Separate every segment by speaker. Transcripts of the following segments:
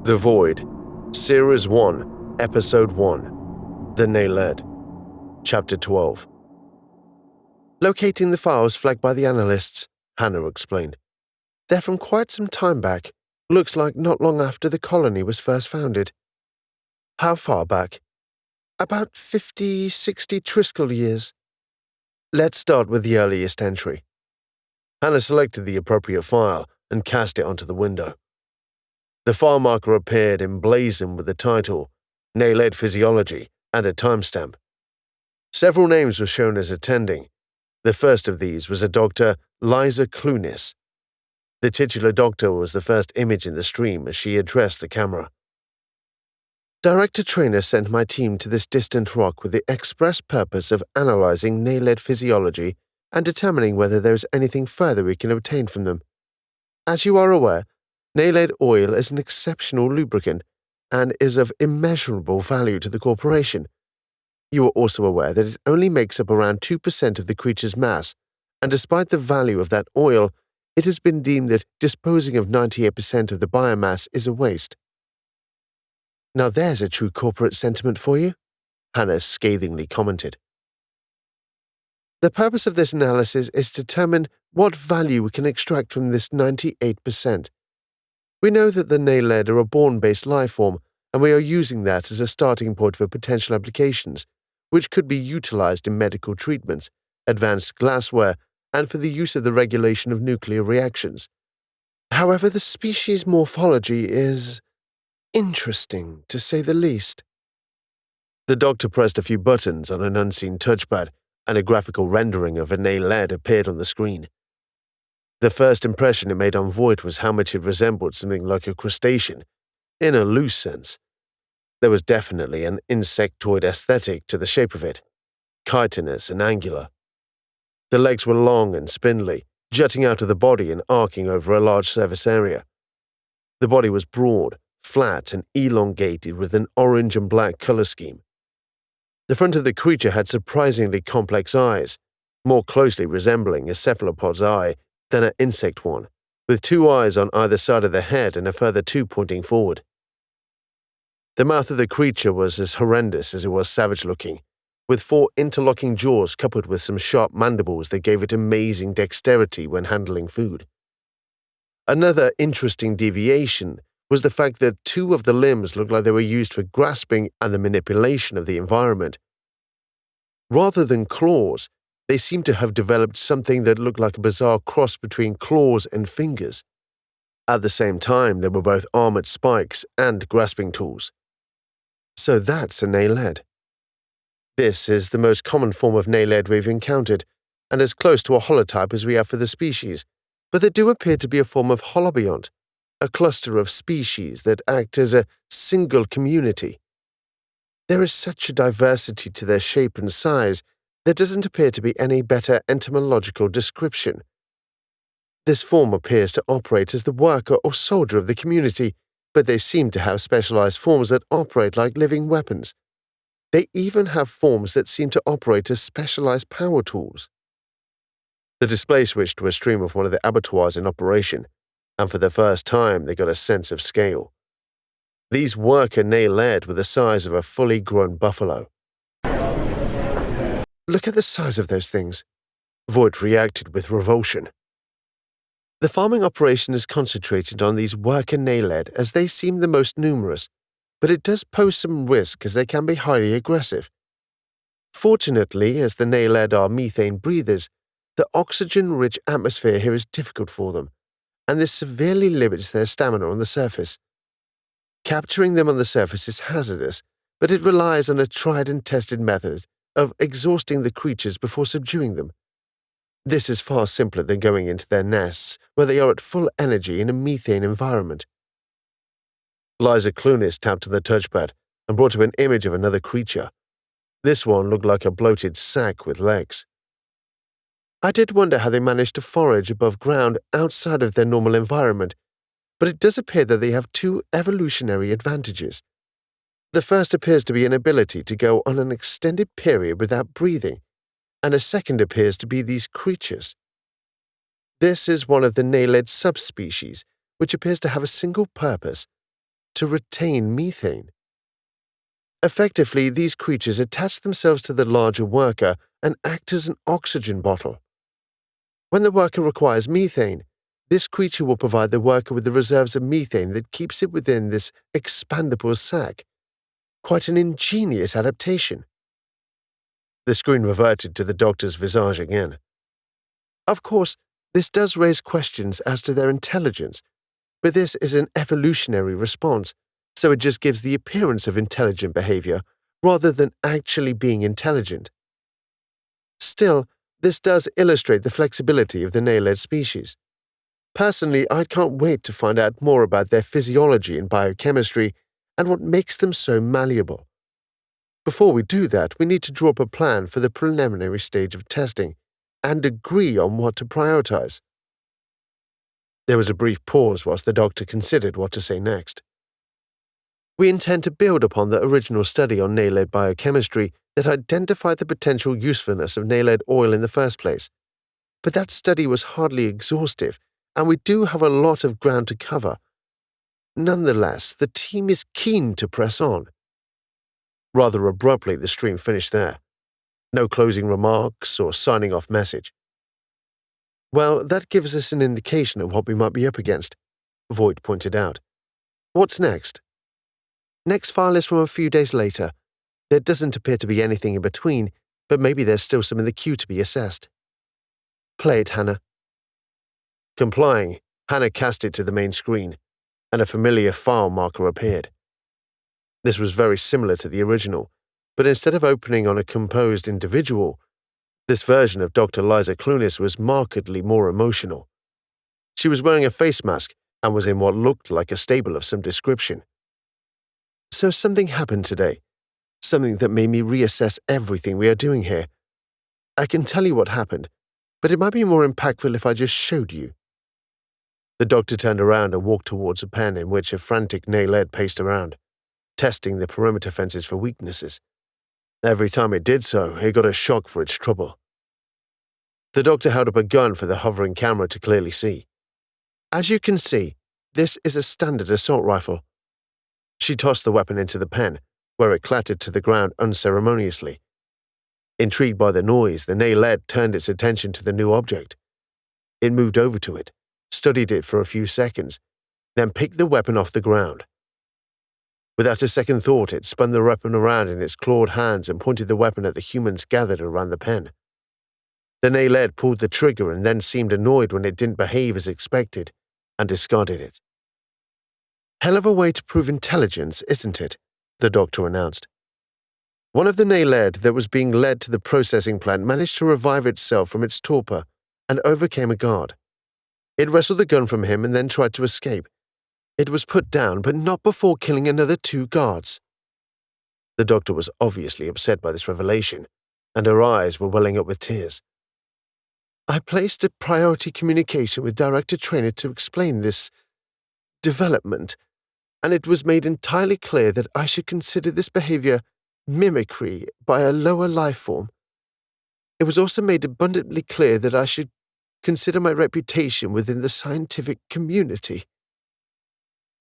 Speaker 1: The Void, Series 1, Episode 1, The Naled, Chapter 12. Locating the files flagged by the analysts, Hannah explained. They're from quite some time back. Looks like not long after the colony was first founded. How far back? About 50, 60 Triskel years. Let's start with the earliest entry. Hannah selected the appropriate file and cast it onto the window. The file marker appeared emblazoned with the title, Naled Physiology, and a timestamp. Several names were shown as attending. The first of these was a Dr. Liza Klunis. The titular doctor was the first image in the stream as she addressed the camera. Director Trainer sent my team to this distant rock with the express purpose of analyzing Naled physiology and determining whether there is anything further we can obtain from them. As you are aware, Naled oil is an exceptional lubricant and is of immeasurable value to the corporation. You are also aware that it only makes up around 2% of the creature's mass, and despite the value of that oil, it has been deemed that disposing of 98% of the biomass is a waste. Now there's a true corporate sentiment for you, Hannah scathingly commented. The purpose of this analysis is to determine what value we can extract from this 98%. We know that the Naled are a born-based life form, and we are using that as a starting point for potential applications, which could be utilized in medical treatments, advanced glassware, and for the use of the regulation of nuclear reactions. However, the species morphology is interesting, to say the least. The doctor pressed a few buttons on an unseen touchpad, and a graphical rendering of a Naled appeared on the screen. The first impression it made on Voight was how much it resembled something like a crustacean, in a loose sense. There was definitely an insectoid aesthetic to the shape of it, chitinous and angular. The legs were long and spindly, jutting out of the body and arcing over a large surface area. The body was broad, flat, and elongated with an orange and black color scheme. The front of the creature had surprisingly complex eyes, more closely resembling a cephalopod's eye than an insect one, with 2 eyes on either side of the head and a further 2 pointing forward. The mouth of the creature was as horrendous as it was savage-looking, with 4 interlocking jaws coupled with some sharp mandibles that gave it amazing dexterity when handling food. Another interesting deviation was the fact that 2 of the limbs looked like they were used for grasping and the manipulation of the environment. Rather than claws, they seemed to have developed something that looked like a bizarre cross between claws and fingers. At the same time, they were both armored spikes and grasping tools. So that's a Naled. This is the most common form of Naled we've encountered, and as close to a holotype as we have for the species, but they do appear to be a form of holobiont, a cluster of species that act as a single community. There is such a diversity to their shape and size, there doesn't appear to be any better entomological description. This form appears to operate as the worker or soldier of the community, but they seem to have specialized forms that operate like living weapons. They even have forms that seem to operate as specialized power tools. The display switched to a stream of one of the abattoirs in operation, and for the first time they got a sense of scale. These worker Naled were the size of a fully grown buffalo. Look at the size of those things. Voight reacted with revulsion. The farming operation is concentrated on these worker Naled as they seem the most numerous, but it does pose some risk as they can be highly aggressive. Fortunately, as the Naled are methane breathers, the oxygen-rich atmosphere here is difficult for them, and this severely limits their stamina on the surface. Capturing them on the surface is hazardous, but it relies on a tried and tested method of exhausting the creatures before subduing them. This is far simpler than going into their nests, where they are at full energy in a methane environment. Liza Klunis tapped on the touchpad and brought up an image of another creature. This one looked like a bloated sack with legs. I did wonder how they managed to forage above ground outside of their normal environment, but it does appear that they have 2 evolutionary advantages. The first appears to be an ability to go on an extended period without breathing, and a second appears to be these creatures. This is one of the Naled subspecies, which appears to have a single purpose: to retain methane. Effectively, these creatures attach themselves to the larger worker and act as an oxygen bottle. When the worker requires methane, this creature will provide the worker with the reserves of methane that keeps it within this expandable sac. Quite an ingenious adaptation. The screen reverted to the doctor's visage again. Of course, this does raise questions as to their intelligence, but this is an evolutionary response, so it just gives the appearance of intelligent behavior rather than actually being intelligent. Still, this does illustrate the flexibility of the Naled species. Personally, I can't wait to find out more about their physiology and biochemistry and what makes them so malleable. Before we do that, we need to draw up a plan for the preliminary stage of testing and agree on what to prioritize. There was a brief pause whilst the doctor considered what to say next. We intend to build upon the original study on Naled biochemistry that identified the potential usefulness of Naled oil in the first place. But that study was hardly exhaustive, and we do have a lot of ground to cover. Nonetheless, the team is keen to press on. Rather abruptly, the stream finished there. No closing remarks or signing off message. Well, that gives us an indication of what we might be up against, Voight pointed out. What's next? Next file is from a few days later. There doesn't appear to be anything in between, but maybe there's still some in the queue to be assessed. Play it, Hannah. Complying, Hannah cast it to the main screen, and a familiar file marker appeared. This was very similar to the original, but instead of opening on a composed individual, this version of Dr. Liza Klunis was markedly more emotional. She was wearing a face mask and was in what looked like a stable of some description. So something happened today, something that made me reassess everything we are doing here. I can tell you what happened, but it might be more impactful if I just showed you. The doctor turned around and walked towards a pen in which a frantic Naled paced around, testing the perimeter fences for weaknesses. Every time it did so, it got a shock for its trouble. The doctor held up a gun for the hovering camera to clearly see. As you can see, this is a standard assault rifle. She tossed the weapon into the pen, where it clattered to the ground unceremoniously. Intrigued by the noise, the Naled turned its attention to the new object. It moved over to it, studied it for a few seconds, then picked the weapon off the ground. Without a second thought, it spun the weapon around in its clawed hands and pointed the weapon at the humans gathered around the pen. The Naled pulled the trigger and then seemed annoyed when it didn't behave as expected, and discarded it. Hell of a way to prove intelligence, isn't it? The doctor announced. One of the Naled that was being led to the processing plant managed to revive itself from its torpor and overcame a guard. It wrestled the gun from him and then tried to escape. It was put down, but not before killing another 2 guards. The doctor was obviously upset by this revelation, and her eyes were welling up with tears. I placed a priority communication with Director Trainer to explain this development, and it was made entirely clear that I should consider this behavior mimicry by a lower life form. It was also made abundantly clear that I should consider my reputation within the scientific community.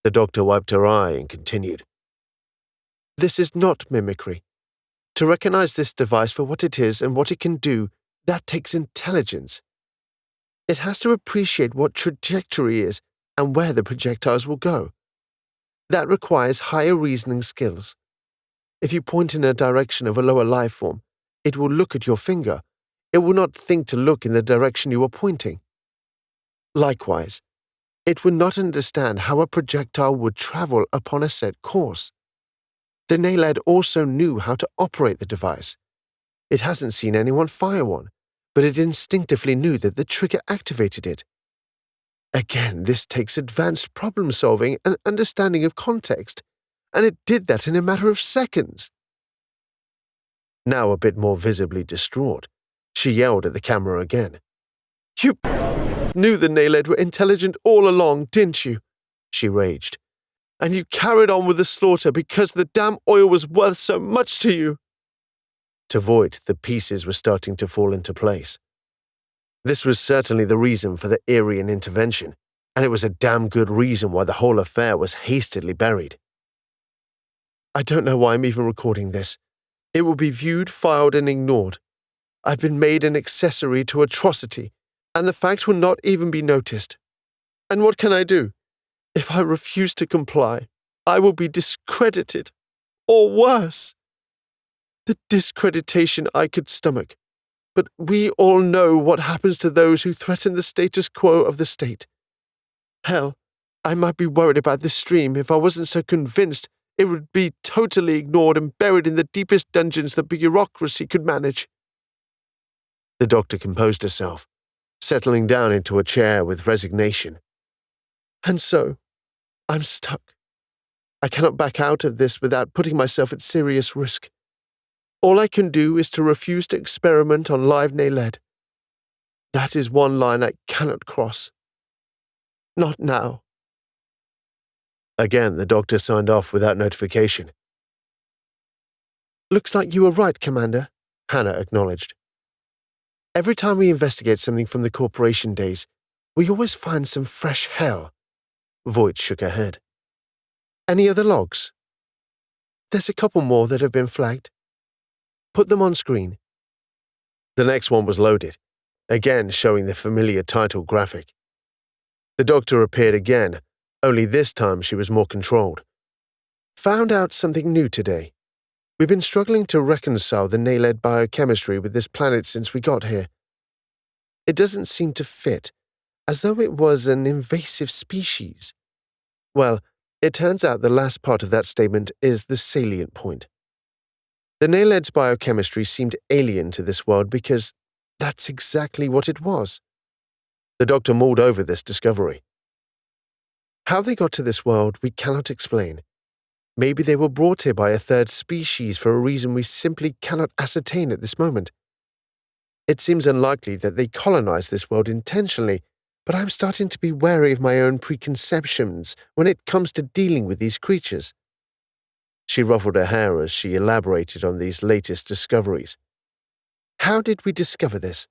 Speaker 1: The doctor wiped her eye and continued. This is not mimicry. To recognize this device for what it is and what it can do, that takes intelligence. It has to appreciate what trajectory is and where the projectiles will go. That requires higher reasoning skills. If you point in a direction of a lower life form, it will look at your finger. It will not think to look in the direction you are pointing. Likewise, it would not understand how a projectile would travel upon a set course. The Naled also knew how to operate the device. It hasn't seen anyone fire one, but it instinctively knew that the trigger activated it. Again, this takes advanced problem-solving and understanding of context, and it did that in a matter of seconds. Now a bit more visibly distraught, she yelled at the camera again. You knew the Naled were intelligent all along, didn't you? She raged. And you carried on with the slaughter because the damn oil was worth so much to you. To Voight, the pieces were starting to fall into place. This was certainly the reason for the Aryan intervention, and it was a damn good reason why the whole affair was hastily buried. I don't know why I'm even recording this. It will be viewed, filed, and ignored. I've been made an accessory to atrocity, and the fact will not even be noticed. And what can I do? If I refuse to comply, I will be discredited, or worse. The discreditation I could stomach, but we all know what happens to those who threaten the status quo of the state. Hell, I might be worried about this stream if I wasn't so convinced it would be totally ignored and buried in the deepest dungeons the bureaucracy could manage. The doctor composed herself, settling down into a chair with resignation. And so, I'm stuck. I cannot back out of this without putting myself at serious risk. All I can do is to refuse to experiment on live Naled. That is one line I cannot cross. Not now. Again, the doctor signed off without notification. Looks like you were right, Commander, Hannah acknowledged. Every time we investigate something from the corporation days, we always find some fresh hell. Voight shook her head. Any other logs? There's a couple more that have been flagged. Put them on screen. The next one was loaded, again showing the familiar title graphic. The doctor appeared again, only this time she was more controlled. Found out something new today. We've been struggling to reconcile the Naled biochemistry with this planet since we got here. It doesn't seem to fit, as though it was an invasive species. Well, it turns out the last part of that statement is the salient point. The Naled's biochemistry seemed alien to this world because that's exactly what it was. The doctor mulled over this discovery. How they got to this world, we cannot explain. Maybe they were brought here by a third species for a reason we simply cannot ascertain at this moment. It seems unlikely that they colonized this world intentionally, but I'm starting to be wary of my own preconceptions when it comes to dealing with these creatures. She ruffled her hair as she elaborated on these latest discoveries. How did we discover this?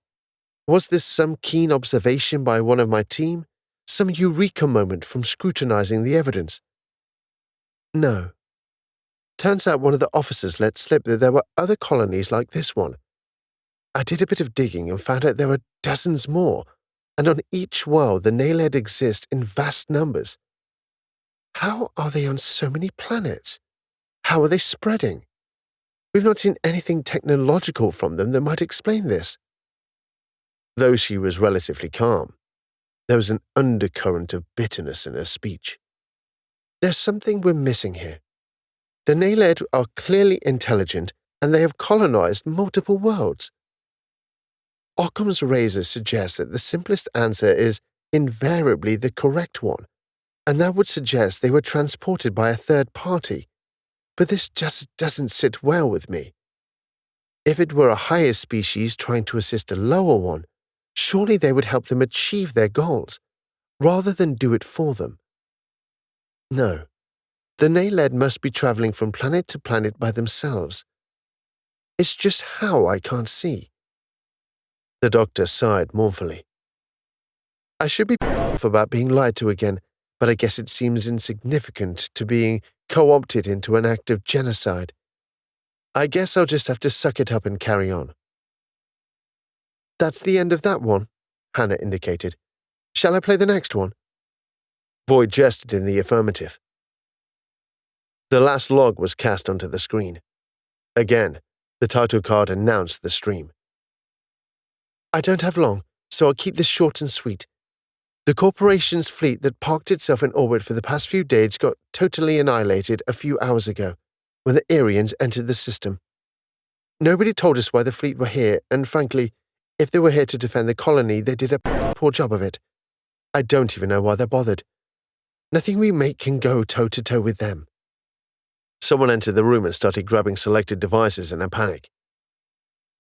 Speaker 1: Was this some keen observation by one of my team? Some eureka moment from scrutinizing the evidence? No. Turns out one of the officers let slip that there were other colonies like this one. I did a bit of digging and found out there were dozens more, and on each world the Naled exist in vast numbers. How are they on so many planets? How are they spreading? We've not seen anything technological from them that might explain this. Though she was relatively calm, there was an undercurrent of bitterness in her speech. There's something we're missing here. The Naled are clearly intelligent, and they have colonized multiple worlds. Occam's razor suggests that the simplest answer is invariably the correct one, and that would suggest they were transported by a third party. But this just doesn't sit well with me. If it were a higher species trying to assist a lower one, surely they would help them achieve their goals, rather than do it for them. No, the Naled must be traveling from planet to planet by themselves. It's just how I can't see. The doctor sighed mournfully. I should be off about being lied to again, but I guess it seems insignificant to being co-opted into an act of genocide. I guess I'll just have to suck it up and carry on. That's the end of that one, Hannah indicated. Shall I play the next one? Voight gestured in the affirmative. The last log was cast onto the screen. Again, the title card announced the stream. I don't have long, so I'll keep this short and sweet. The corporation's fleet that parked itself in orbit for the past few days got totally annihilated a few hours ago, when the Arians entered the system. Nobody told us why the fleet were here, and frankly, if they were here to defend the colony, they did a poor job of it. I don't even know why they're bothered. Nothing we make can go toe-to-toe with them. Someone entered the room and started grabbing selected devices in a panic.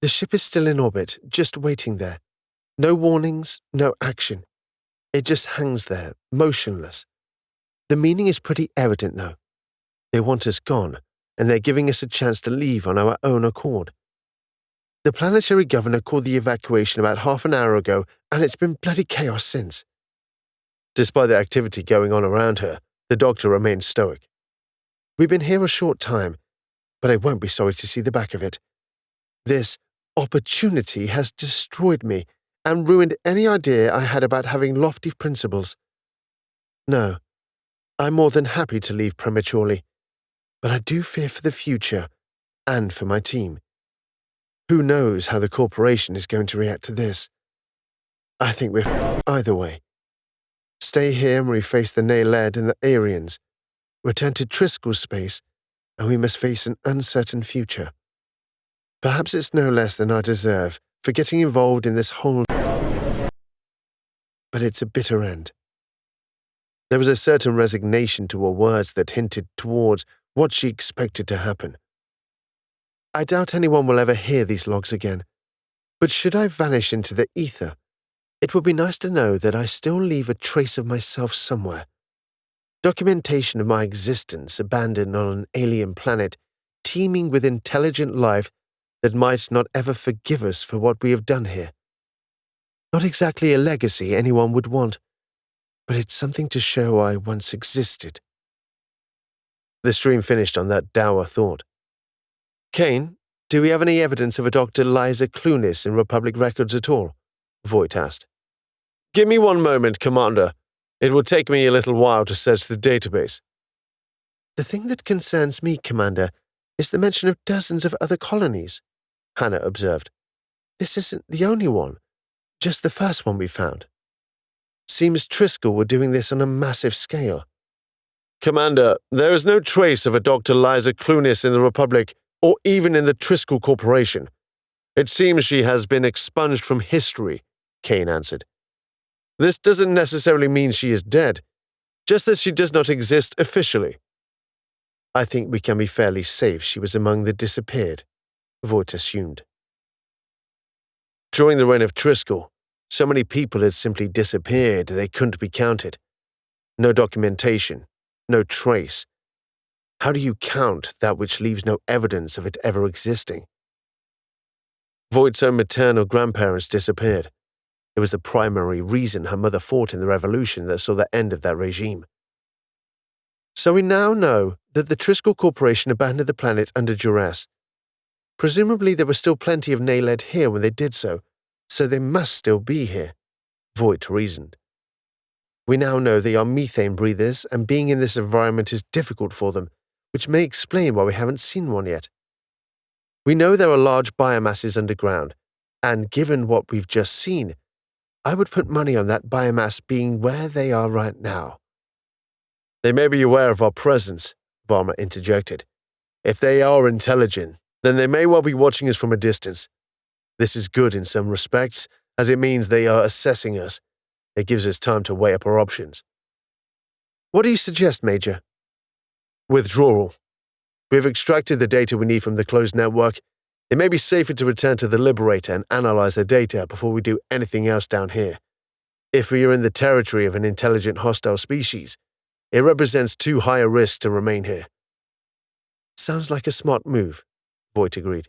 Speaker 1: The ship is still in orbit, just waiting there. No warnings, no action. It just hangs there, motionless. The meaning is pretty evident, though. They want us gone, and they're giving us a chance to leave on our own accord. The planetary governor called the evacuation about half an hour ago, and it's been bloody chaos since. Despite the activity going on around her, the doctor remained stoic. We've been here a short time, but I won't be sorry to see the back of it. This opportunity has destroyed me and ruined any idea I had about having lofty principles. No, I'm more than happy to leave prematurely, but I do fear for the future and for my team. Who knows how the corporation is going to react to this? I think we're either way. Stay here and we face the Naled and the Aryans, return to Triskel's space, and we must face an uncertain future. Perhaps it's no less than I deserve for getting involved in this whole... But it's a bitter end. There was a certain resignation to her words that hinted towards what she expected to happen. I doubt anyone will ever hear these logs again, but should I vanish into the ether, it would be nice to know that I still leave a trace of myself somewhere. Documentation of my existence abandoned on an alien planet teeming with intelligent life that might not ever forgive us for what we have done here. Not exactly a legacy anyone would want, but it's something to show I once existed. The stream finished on that dour thought. Kane, do we have any evidence of a Dr. Liza Klunis in Republic records at all? Voight asked. Give me one moment, Commander. It will take me a little while to search the database. The thing that concerns me, Commander, is the mention of dozens of other colonies, Hannah observed. This isn't the only one, just the first one we found. Seems Triskel were doing this on a massive scale. Commander, there is no trace of a Dr. Liza Klunis in the Republic or even in the Triskel Corporation. It seems she has been expunged from history, Kane answered. This doesn't necessarily mean she is dead, just that she does not exist officially. I think we can be fairly safe she was among the disappeared, Voight assumed. During the reign of Triskel, so many people had simply disappeared they couldn't be counted. No documentation, no trace. How do you count that which leaves no evidence of it ever existing? Voight's own maternal grandparents disappeared. It was the primary reason her mother fought in the revolution that saw the end of that regime. So we now know that the Triskel Corporation abandoned the planet under duress. Presumably there were still plenty of Naled here when they did so they must still be here, Voight reasoned. We now know they are methane breathers, and being in this environment is difficult for them, which may explain why we haven't seen one yet. We know there are large biomasses underground, and given what we've just seen, I would put money on that biomass being where they are right now. They may be aware of our presence, Varma interjected. If they are intelligent, then they may well be watching us from a distance. This is good in some respects, as it means they are assessing us. It gives us time to weigh up our options. What do you suggest, Major? Withdrawal. We have extracted the data we need from the closed network. It may be safer to return to the Liberator and analyze the data before we do anything else down here. If we are in the territory of an intelligent hostile species, it represents too high a risk to remain here. Sounds like a smart move, Voight agreed.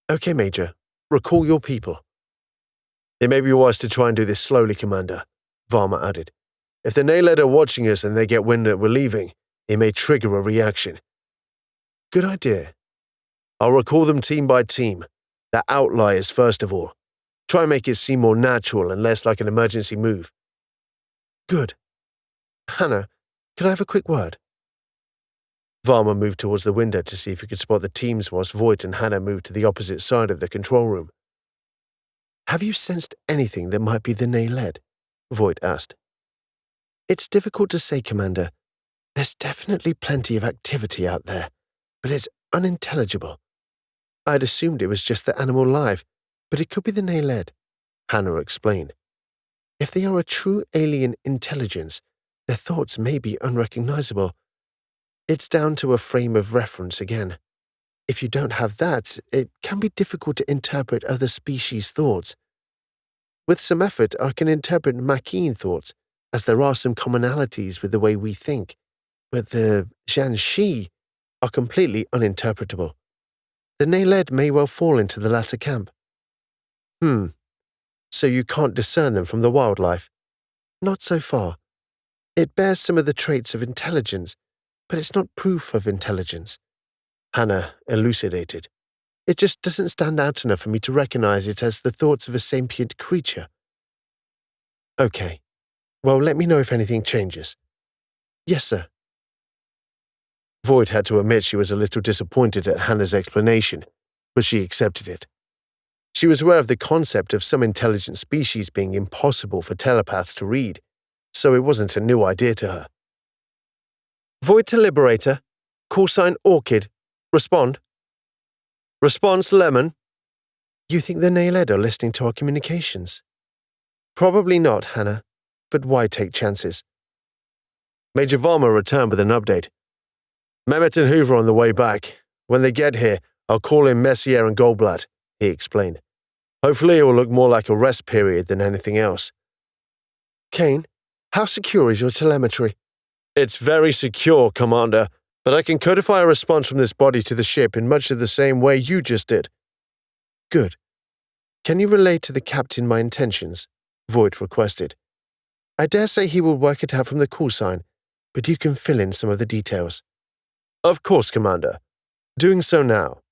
Speaker 1: Okay, Major. Recall your people. It may be wise to try and do this slowly, Commander, Varma added. If the Naled are watching us and they get wind that we're leaving, it may trigger a reaction. Good idea. I'll recall them team by team. The outliers first of all. Try and make it seem more natural and less like an emergency move. Good. Hannah, could I have a quick word? Varma moved towards the window to see if he could spot the teams whilst Voight and Hannah moved to the opposite side of the control room. Have you sensed anything that might be the Naled? Voight asked. It's difficult to say, Commander. There's definitely plenty of activity out there, but it's unintelligible. I'd assumed it was just the animal life, but it could be the Naled, Hannah explained. If they are a true alien intelligence, their thoughts may be unrecognizable. It's down to a frame of reference again. If you don't have that, it can be difficult to interpret other species' thoughts. With some effort, I can interpret Maquis thoughts, as there are some commonalities with the way we think, but the Jiangxi are completely uninterpretable. The Naled may well fall into the latter camp. So you can't discern them from the wildlife? Not so far. It bears some of the traits of intelligence, but it's not proof of intelligence," Hannah elucidated. "It just doesn't stand out enough for me to recognize it as the thoughts of a sapient creature." "Okay. Well, let me know if anything changes." "Yes, sir." Voight had to admit she was a little disappointed at Hannah's explanation, but she accepted it. She was aware of the concept of some intelligent species being impossible for telepaths to read, so it wasn't a new idea to her. "Voight to Liberator. Call sign Orchid. Respond." "Response Lemon." "You think the Naled are listening to our communications?" "Probably not, Hannah, but why take chances?" Major Varma returned with an update. "Mehmet and Hoover on the way back. When they get here, I'll call in Messier and Goldblatt," he explained. "Hopefully it will look more like a rest period than anything else." "Kane, how secure is your telemetry?" "It's very secure, Commander, but I can codify a response from this body to the ship in much of the same way you just did." "Good. Can you relay to the captain my intentions?" Voight requested. "I dare say he will work it out from the call sign, but you can fill in some of the details." "Of course, Commander. Doing so now."